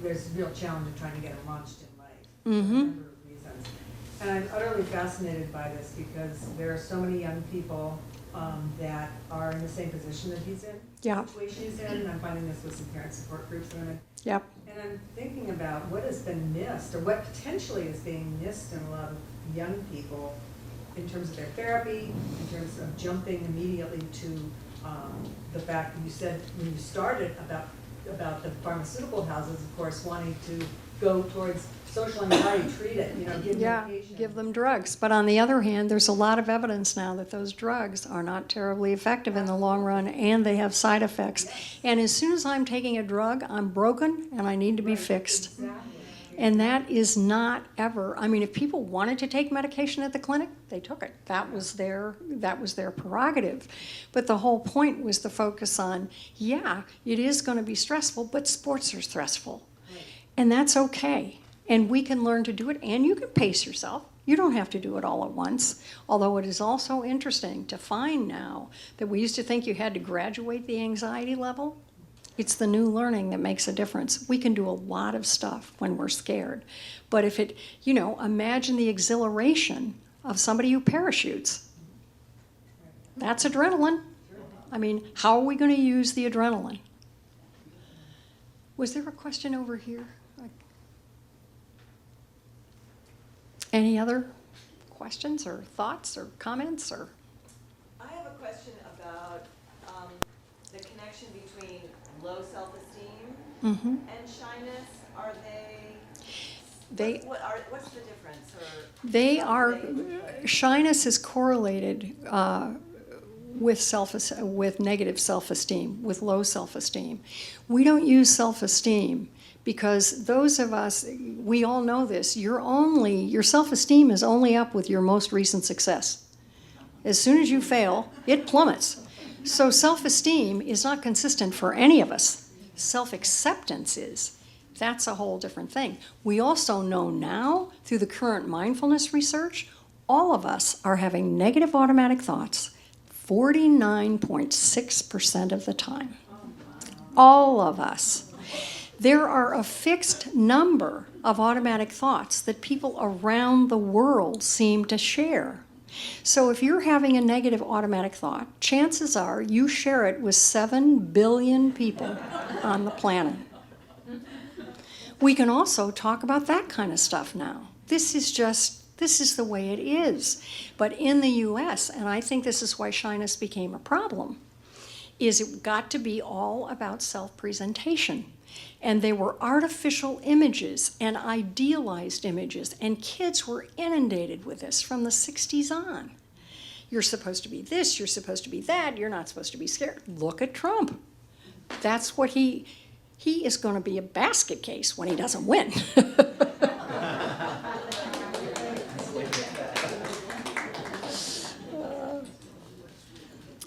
there's a real challenge in trying to get him launched in life for a number of reasons. And I'm utterly fascinated by this because there are so many young people that are in the same position that he's in, Yeah. situation he's in, and I'm finding this with some parent support groups that I'm in. Yep. And I'm thinking about what has been missed, or what potentially is being missed in a lot of young people in terms of their therapy, in terms of jumping immediately to the fact that you said when you started about the pharmaceutical houses, of course, wanting to go towards social anxiety, treat it, give medication. Give them drugs. But on the other hand, there's a lot of evidence now that those drugs are not terribly effective in the long run, and they have side effects. And as soon as I'm taking a drug, I'm broken and I need to be fixed. Exactly. And that is not ever, I mean, if people wanted to take medication at the clinic, they took it. That was their prerogative. But the whole point was the focus on, yeah, it is going to be stressful, but sports are stressful. Right. And that's okay. And we can learn to do it, and you can pace yourself. You don't have to do it all at once. Although it is also interesting to find now that we used to think you had to graduate the anxiety level. It's the new learning that makes a difference. We can do a lot of stuff when we're scared. But if it, imagine the exhilaration of somebody who parachutes. That's adrenaline. I mean, how are we going to use the adrenaline? Was there a question over here? Any other questions or thoughts or comments or? I have a question about the connection between low self-esteem and shyness. Are they? What's the difference? Or They how are. do they- Shyness is correlated with negative self-esteem, with low self-esteem. We don't use self-esteem because those of us, we all know this. Your self-esteem is only up with your most recent success. As soon as you fail, it plummets. So self-esteem is not consistent for any of us. Self-acceptance is. That's a whole different thing. We also know now, through the current mindfulness research, all of us are having negative automatic thoughts 49.6% of the time. All of us. There are a fixed number of automatic thoughts that people around the world seem to share. So if you're having a negative automatic thought, chances are you share it with 7 billion people on the planet. We can also talk about that kind of stuff now. This is the way it is. But in the US, and I think this is why shyness became a problem, is it got to be all about self-presentation. And they were artificial images and idealized images, and kids were inundated with this from the 60s on. You're supposed to be this, you're supposed to be that, you're not supposed to be scared. Look at Trump. That's what he is going to be a basket case when he doesn't win.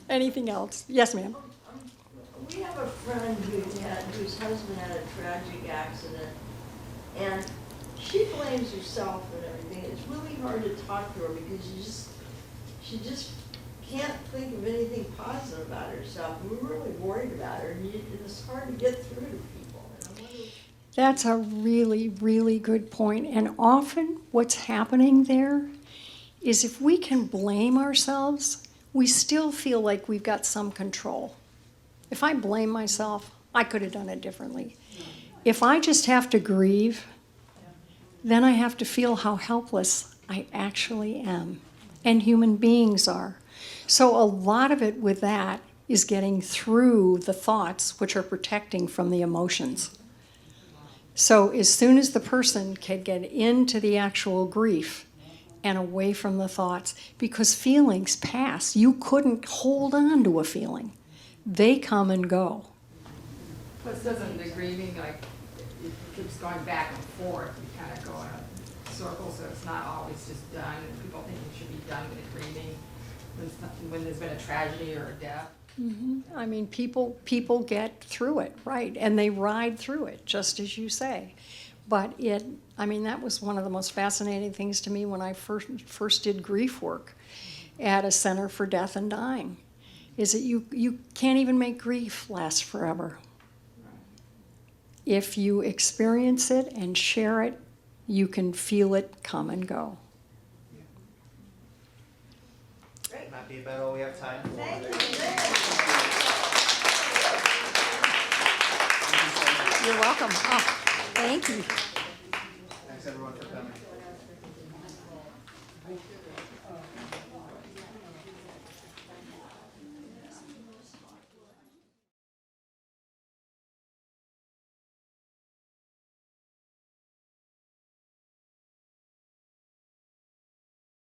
Anything else? Yes, ma'am. We have a friend whose husband had a tragic accident, and she blames herself and everything. It's really hard to talk to her because she just can't think of anything positive about herself. We're really worried about her, and it's hard to get through to people. And I'm wondering, That's a really, really good point. And often what's happening there is if we can blame ourselves, we still feel like we've got some control. If I blame myself, I could have done it differently. If I just have to grieve, then I have to feel how helpless I actually am, and human beings are. So a lot of it with that is getting through the thoughts, which are protecting from the emotions. So as soon as the person can get into the actual grief and away from the thoughts, because feelings pass. You couldn't hold on to a feeling. They come and go. Plus, doesn't the grieving, like, it keeps going back and forth, you kind of go in a circle, so it's not always just done, and people think it should be done with the grieving when there's been a tragedy or a death. I mean, people get through it, right, and they ride through it, just as you say. But that was one of the most fascinating things to me when I first did grief work at a Center for Death and Dying, is that you can't even make grief last forever. If you experience it and share it, you can feel it come and go. Might be about all we have time for. thank you. You're welcome. Oh, thank you. Thanks everyone for coming.